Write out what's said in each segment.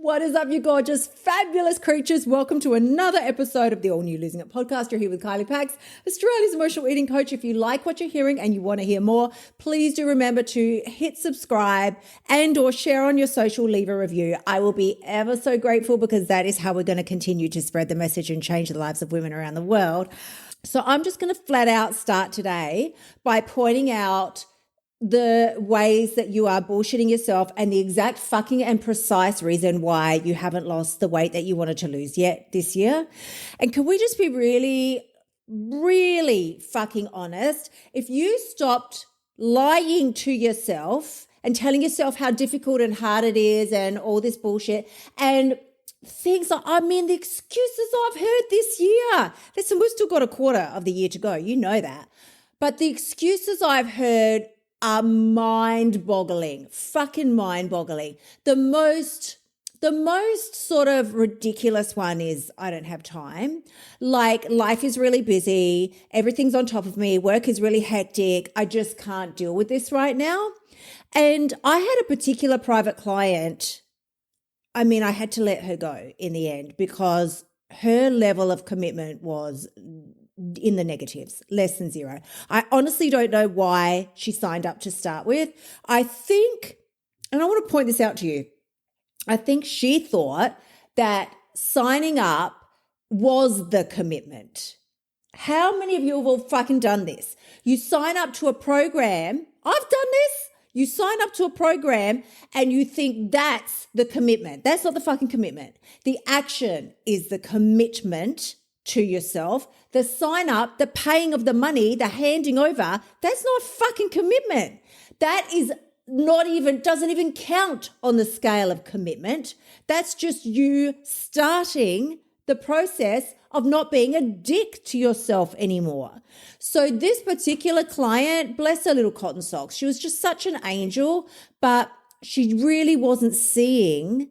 What is up, you gorgeous, fabulous creatures? Welcome to another episode of the All New Losing It podcast. You're here with Kylie Pax, Australia's emotional eating coach. If you like what you're hearing and you want to hear more, please do remember to hit subscribe and or share on your social, leave a review. I will be ever so grateful because that is how we're going to continue to spread the message and change the lives of women around the world. So I'm just going to flat out start today by pointing out the ways that you are bullshitting yourself and the exact fucking and precise reason why you haven't lost the weight that you wanted to lose yet this year. And can we just be really, really fucking honest? If you stopped lying to yourself and telling yourself how difficult and hard it is and all this bullshit and things like, the excuses I've heard this year. Listen, we've still got a quarter of the year to go. You know that. But the excuses I've heard are mind-boggling, fucking mind-boggling. The most sort of ridiculous one is I don't have time. Like, life is really busy. Everything's on top of me. Work is really hectic. I just can't deal with this right now. And I had a particular private client. I had to let her go in the end because her level of commitment was in the negatives, less than zero. I honestly don't know why she signed up to start with. I think, and I want to point this out to you, I think she thought that signing up was the commitment. How many of you have all fucking done this? You sign up to a program. I've done this. You sign up to a program and you think that's the commitment. That's not the fucking commitment. The action is the commitment to yourself. The sign up, the paying of the money, the handing over, that's not fucking commitment. That is doesn't even count on the scale of commitment. That's just you starting the process of not being a dick to yourself anymore. So this particular client, bless her little cotton socks, she was just such an angel, but she really wasn't seeing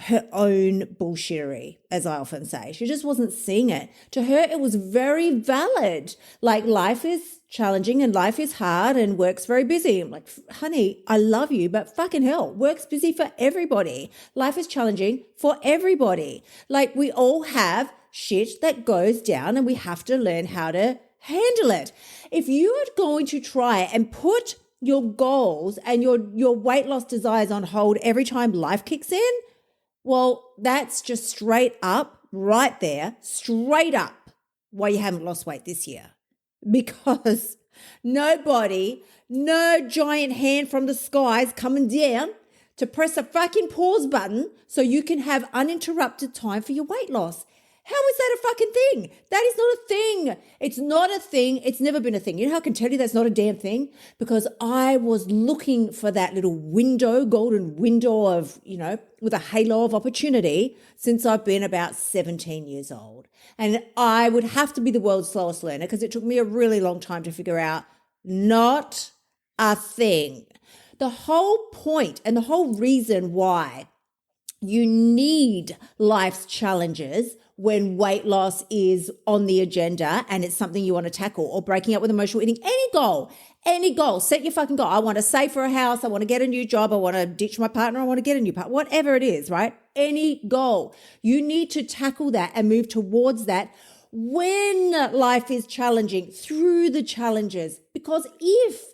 her own bullshittery, as I often say. She just wasn't seeing it. To her, it was very valid. Like, life is challenging and life is hard and work's very busy. I'm like, honey, I love you, but fucking hell, work's busy for everybody. Life is challenging for everybody. Like, we all have shit that goes down and we have to learn how to handle it. If you are going to try and put your goals and your weight loss desires on hold every time life kicks in, well, that's just straight up, right there, straight up why you haven't lost weight this year. Because no giant hand from the skies coming down to press a fucking pause button so you can have uninterrupted time for your weight loss. How is that a fucking thing? That is not a thing. It's not a thing. It's never been a thing. You know how I can tell you that's not a damn thing? Because I was looking for that little window, golden window of, with a halo of opportunity since I've been about 17 years old. And I would have to be the world's slowest learner because it took me a really long time to figure out not a thing. The whole point and the whole reason why you need life's challenges when weight loss is on the agenda and it's something you want to tackle, or breaking up with emotional eating, any goal, set your fucking goal. I want to save for a house. I want to get a new job. I want to ditch my partner. I want to get a new partner, whatever it is, right? Any goal. You need to tackle that and move towards that when life is challenging, through the challenges. Because if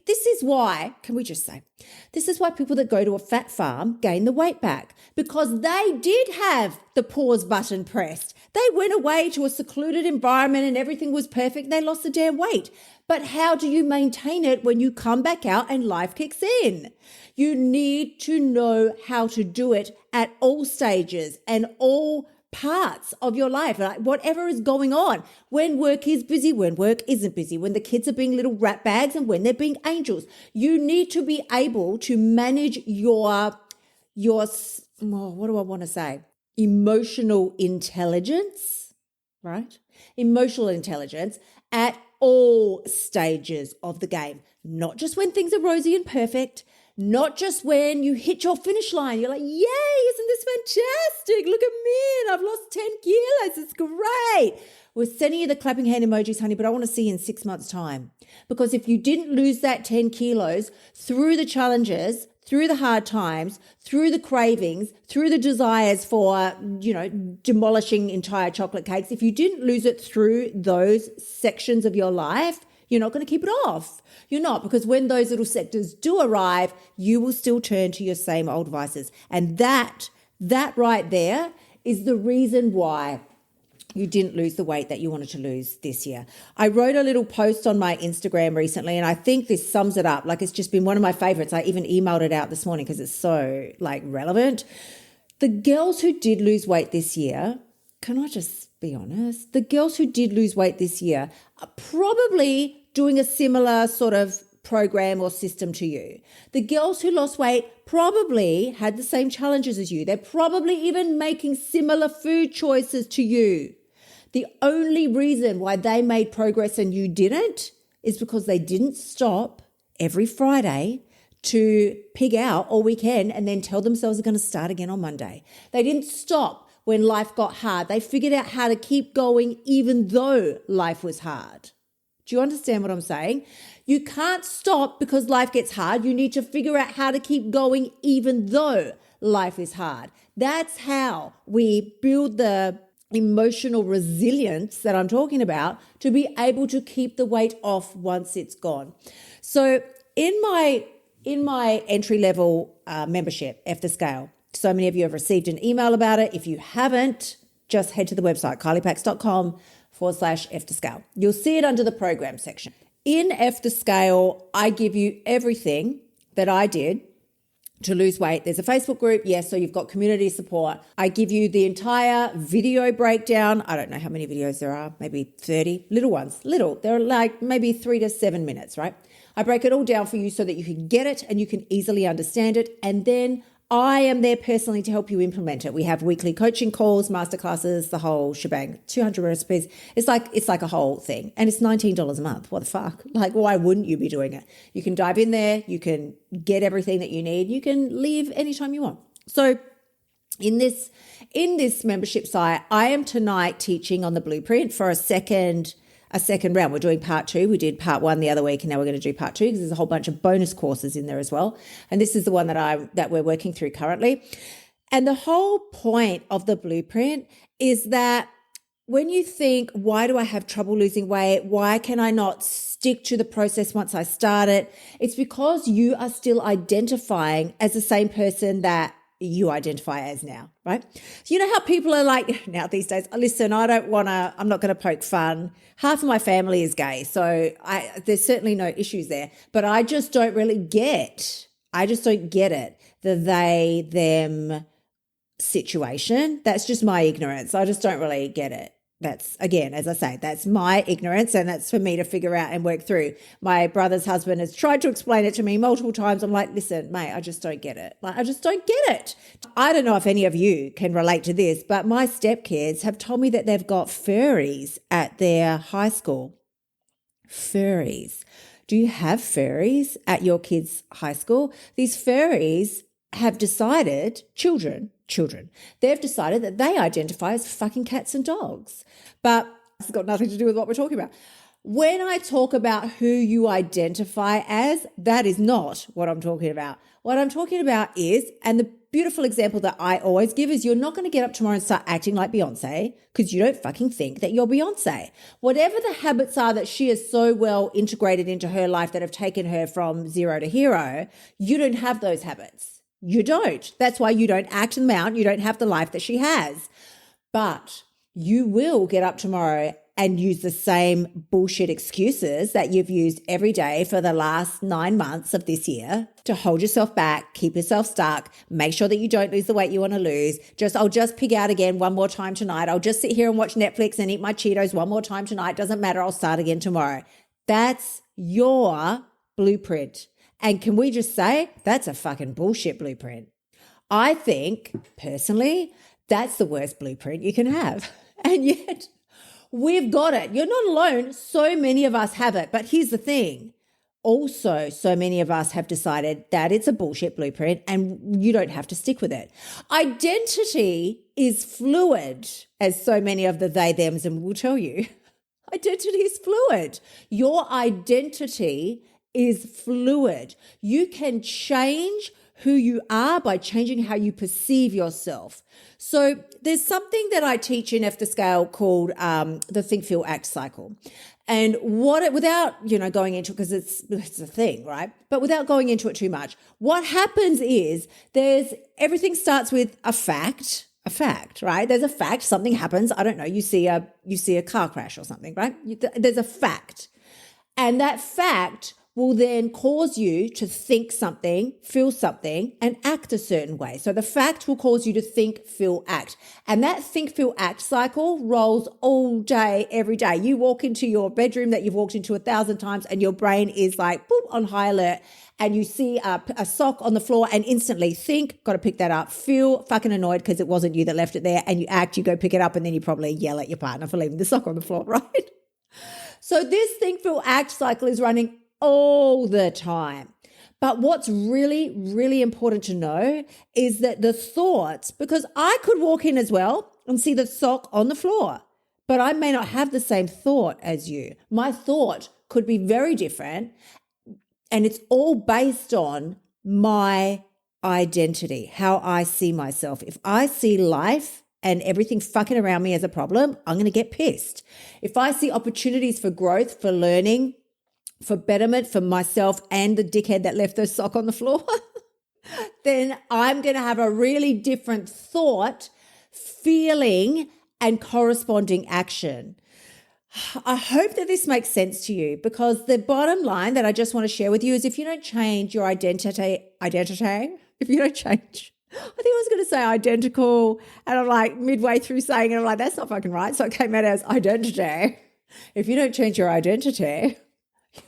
this is why, can we just say, this is why people that go to a fat farm gain the weight back, because they did have the pause button pressed. They went away to a secluded environment and everything was perfect. They lost the damn weight. But how do you maintain it when you come back out and life kicks in? You need to know how to do it at all stages and all parts of your life, like whatever is going on, when work is busy, when work isn't busy, when the kids are being little rat bags and when they're being angels. You need to be able to manage your what do I want to say? Emotional intelligence, right? Emotional intelligence at all stages of the game, not just when things are rosy and perfect, not just when you hit your finish line. You're like, yay, isn't this fantastic? Look at me, and I've lost 10 kilos. It's great. We're sending you the clapping hand emojis, honey, but I want to see you in 6 months' time. Because if you didn't lose that 10 kilos through the challenges, through the hard times, through the cravings, through the desires for, demolishing entire chocolate cakes, if you didn't lose it through those sections of your life, you're not going to keep it off. You're not, because when those little sectors do arrive, you will still turn to your same old vices. And that right there is the reason why you didn't lose the weight that you wanted to lose this year. I wrote a little post on my Instagram recently, and I think this sums it up. Like, it's just been one of my favorites. I even emailed it out this morning because it's so relevant. The girls who did lose weight this year, can I just be honest? The girls who did lose weight this year are probably doing a similar sort of program or system to you. The girls who lost weight probably had the same challenges as you. They're probably even making similar food choices to you. The only reason why they made progress and you didn't is because they didn't stop every Friday to pig out all weekend and then tell themselves they're going to start again on Monday. They didn't stop when life got hard. They figured out how to keep going even though life was hard. Do you understand what I'm saying? You can't stop because life gets hard. You need to figure out how to keep going even though life is hard. That's how we build the emotional resilience that I'm talking about to be able to keep the weight off once it's gone. So in my entry-level membership, F the Scale, so many of you have received an email about it. If you haven't, just head to the website, kyliepax.com/F the Scale. You'll see it under the program section. In F the Scale, I give you everything that I did to lose weight. There's a Facebook group, yes, so you've got community support. I give you the entire video breakdown. I don't know how many videos there are, maybe 30, little ones, little. They're like maybe 3 to 7 minutes, right? I break it all down for you so that you can get it and you can easily understand it. And then I am there personally to help you implement it. We have weekly coaching calls, masterclasses, the whole shebang, 200 recipes. It's like a whole thing. And it's $19 a month. What the fuck? Like, why wouldn't you be doing it? You can dive in there. You can get everything that you need. You can leave anytime you want. So in this membership site, I am tonight teaching on the blueprint for a second round. We're doing part 2. We did part 1 the other week, and now we're going to do part 2 because there's a whole bunch of bonus courses in there as well. And this is the one that we're working through currently. And the whole point of the blueprint is that when you think, why do I have trouble losing weight? Why can I not stick to the process once I start it? It's because you are still identifying as the same person that you identify as now, right? You know how people are like now these days, listen, I'm not going to poke fun. Half of my family is gay, so there's certainly no issues there, but I just don't get it, the they, them situation. That's just my ignorance. I just don't really get it. That's, again, as I say, that's my ignorance, and that's for me to figure out and work through. My brother's husband has tried to explain it to me multiple times. I'm like, listen, mate, I just don't get it. I just don't get it. I don't know if any of you can relate to this, but my stepkids have told me that they've got furries at their high school. Furries. Do you have furries at your kids' high school? These furries have decided, children, they've decided that they identify as fucking cats and dogs. But it's got nothing to do with what we're talking about. When I talk about who you identify as, that is not what I'm talking about. What I'm talking about is, and the beautiful example that I always give is, you're not going to get up tomorrow and start acting like Beyonce because you don't fucking think that you're Beyonce. Whatever the habits are that she has so well integrated into her life that have taken her from zero to hero, you don't have those habits. You don't. That's why you don't act them out. You don't have the life that she has. But you will get up tomorrow and use the same bullshit excuses that you've used every day for the last 9 months of this year to hold yourself back, keep yourself stuck, make sure that you don't lose the weight you want to lose. I'll just pig out again one more time tonight. I'll just sit here and watch Netflix and eat my Cheetos one more time tonight. Doesn't matter. I'll start again tomorrow. That's your blueprint. And can we just say that's a fucking bullshit blueprint? I think, personally, that's the worst blueprint you can have. And yet we've got it. You're not alone. So many of us have it. But here's the thing. Also, so many of us have decided that it's a bullshit blueprint and you don't have to stick with it. Identity is fluid, as so many of the they, thems will tell you. Identity is fluid. Your identity is fluid. You can change who you are by changing how you perceive yourself. So there's something that I teach in F the Scale called the Think, Feel, Act cycle. And without, going into it, because it's a thing, right? But without going into it too much, what happens is everything starts with a fact, right? There's a fact, something happens. I don't know. You see a car crash or something, right? There's a fact. And that fact will then cause you to think something, feel something, and act a certain way. So the fact will cause you to think, feel, act. And that think, feel, act cycle rolls all day, every day. You walk into your bedroom that you've walked into 1,000 times and your brain is like, boop, on high alert. And you see a sock on the floor and instantly think, got to pick that up, feel fucking annoyed because it wasn't you that left it there, and you act, you go pick it up, and then you probably yell at your partner for leaving the sock on the floor, right? So this think, feel, act cycle is running all the time. But what's really, really important to know is that the thoughts, because I could walk in as well and see the sock on the floor, but I may not have the same thought as you. My thought could be very different, and it's all based on my identity, how I see myself. If I see life and everything fucking around me as a problem, I'm going to get pissed. If I see opportunities for growth, for learning, for betterment for myself and the dickhead that left the sock on the floor, then I'm going to have a really different thought, feeling, and corresponding action. I hope that this makes sense to you, because the bottom line that I just want to share with you is if you don't change your identity, if you don't change, I think I was going to say identical, and I'm like midway through saying it, I'm like, that's not fucking right. So it came out as identity. If you don't change your identity,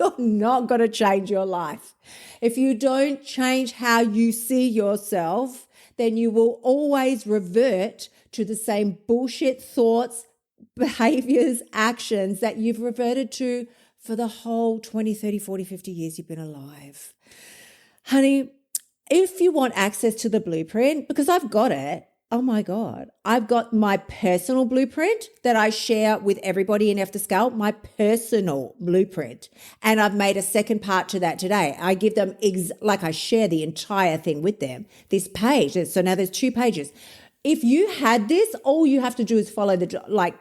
you're not going to change your life. If you don't change how you see yourself, then you will always revert to the same bullshit thoughts, behaviors, actions that you've reverted to for the whole 20, 30, 40, 50 years you've been alive. Honey, if you want access to the blueprint, because I've got it, oh my God, I've got my personal blueprint that I share with everybody in F the Scale, my personal blueprint. And I've made a second part to that today. I give them, I share the entire thing with them, this page. So now there's 2 pages. If you had this, all you have to do is follow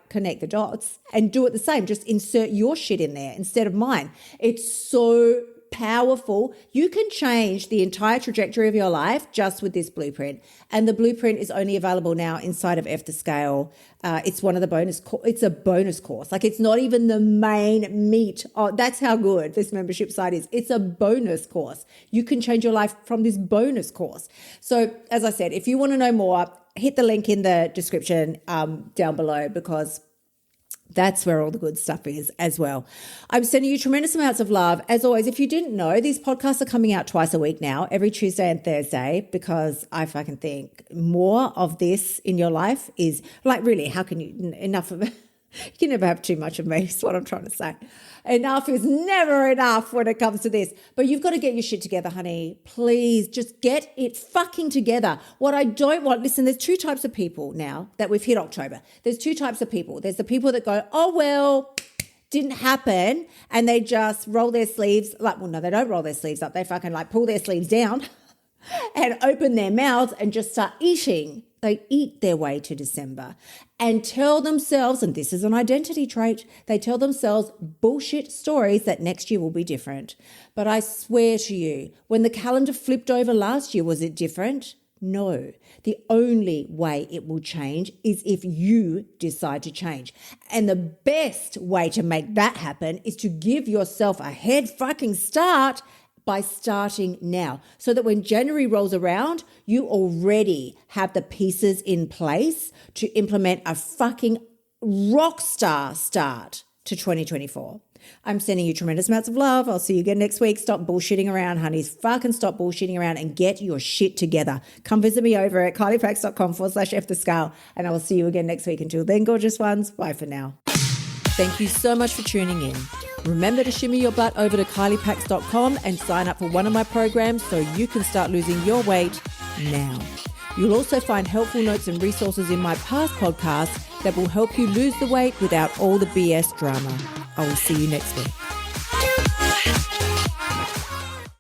connect the dots and do it the same. Just insert your shit in there instead of mine. It's so powerful. You can change the entire trajectory of your life just with this blueprint. And the blueprint is only available now inside of F the Scale. It's one of the it's a bonus course. Like, it's not even the main meat. Oh, that's how good this membership site is. It's a bonus course. You can change your life from this bonus course. So as I said, if you want to know more, hit the link in the description down below, because that's where all the good stuff is as well. I'm sending you tremendous amounts of love. As always, if you didn't know, these podcasts are coming out twice a week now, every Tuesday and Thursday, because I fucking think more of this in your life is really, how can you, enough of it? You can never have too much of me, is what I'm trying to say. Enough is never enough when it comes to this. But you've got to get your shit together, honey. Please just get it fucking together. What I don't want, listen, there's 2 types of people now that we've hit October. There's 2 types of people. There's the people that go, oh, well, didn't happen. And they just roll their sleeves. No, they don't roll their sleeves up. They fucking pull their sleeves down and open their mouths and just start eating. They eat their way to December and tell themselves, and this is an identity trait, they tell themselves bullshit stories that next year will be different. But I swear to you, when the calendar flipped over last year, was it different? No. The only way it will change is if you decide to change. And the best way to make that happen is to give yourself a head fucking start by starting now, so that when January rolls around, you already have the pieces in place to implement a fucking rock star start to 2024. I'm sending you tremendous amounts of love. I'll see you again next week. Stop bullshitting around, honeys. Fucking stop bullshitting around and get your shit together. Come visit me over at kyliepax.com/F the Scale, and I will see you again next week. Until then, gorgeous ones, bye for now. Thank you so much for tuning in. Remember to shimmy your butt over to kyliepax.com and sign up for one of my programs so you can start losing your weight now. You'll also find helpful notes and resources in my past podcasts that will help you lose the weight without all the BS drama. I will see you next week.